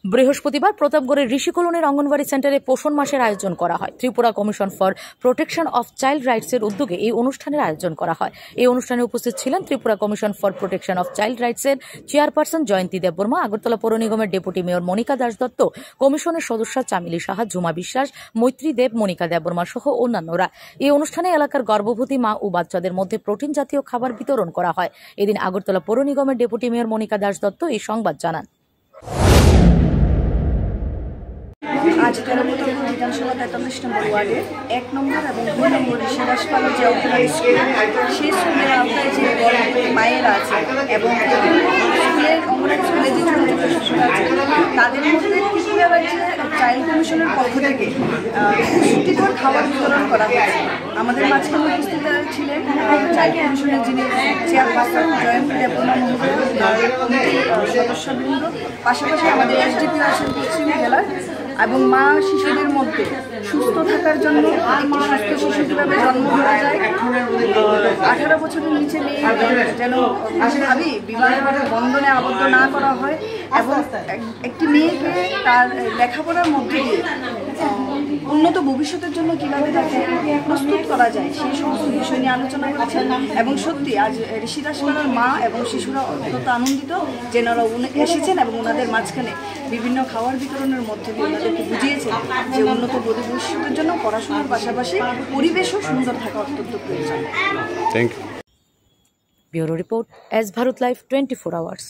বৃহস্পতিবার প্রতাপগড়ের ঋষি কলোনির অঙ্গনওয়াড়ি সেন্টারে পোষণ মাসের আয়োজন করা হয়। Tripura commission for protection of child রাইটসের উদ্যোগে এই অনুষ্ঠানের আয়োজন করা হয়। এই অনুষ্ঠানে উপস্থিত ছিলেন Tripura commission for protection of child রাইটসের চেয়ারপারসন জয়ন্তী দেববর্মা, আগরতলা পৌর নিগমের ডেপুটি মেয়র মনিকা দাস দত্ত, কমিশনের সদস্য চামিলি সাহা, ঝুমা বিশ্বাস, মৈত্রী দেব, মনিকা দেববর্মা সহ অন্যান্যরা। এই অনুষ্ঠানে এলাকার গর্ভবতী মা ও বাচ্চাদের মধ্যে প্রোটিন জাতীয় খাবার বিতরণ করা হয়। এদিন আগরতলা পৌর নিগমের ডেপুটি মেয়র মনিকা দাস দত্ত এই সংবাদ জানান। আজ তেরোপতর্গ বিধানসভা 43 নম্বর ওয়ার্ডে 1 নম্বর এবং 2 নম্বর ঋষিদাসপাল যে অঙ্গনওয়াড়ি স্কুল, সেই স্কুলের আওতায় যে গর্ভবতী মায়েরা আছে এবং স্কুলের অঙ্গনওয়াড়ি স্কুলে যে ছোট ছোট শিশুরা আছে তাদের মধ্যে ত্রিপুরা রাজ্যে চাইল্ড কমিশনের পক্ষ থেকে পুষ্টিকর খাবার বিতরণ করা হয়েছে। আমাদের মাঝখানে উপস্থিত ছিলেন চাইল্ড কমিশনের যিনি চেয়ারপারসন জয়ন্তী দেববর্মা মহোদয়, কমিটির সদস্যবৃন্দ, পাশাপাশি আমাদের এসডিপিও আছেন পশ্চিম জেলার, এবং মা শিশুদের মধ্যে সুস্থ থাকার জন্য একটি সুস্থ শিশু কীভাবে জন্ম দেওয়া যায়, 18 বছরের নিচে মেয়ে যেন ভাবি বিবাহের বন্ধনে আবদ্ধ না করা হয় এবং একটি মেয়েকে তার লেখাপড়ার মধ্যে দিয়ে উন্নত ভবিষ্যতের জন্য কীভাবে তাকে প্রস্তুত করা যায় সেই সমস্ত বিষয় নিয়ে আলোচনা করেছেন। এবং সত্যি আজ ঋষিদাসপাড়ার মা এবং শিশুরা অত্যন্ত আনন্দিত যে ওনারা এসেছেন এবং ওনাদের মাঝখানে বিভিন্ন খাবার বিতরণের মধ্যে দিয়ে ওনাদেরকে বুঝিয়েছেন যে উন্নত ভবিষ্যতের জন্য পড়াশোনার পাশাপাশি পরিবেশও সুন্দর থাকা অত্যন্ত প্রয়োজন। Bureau report, S Bharat live 24 hours.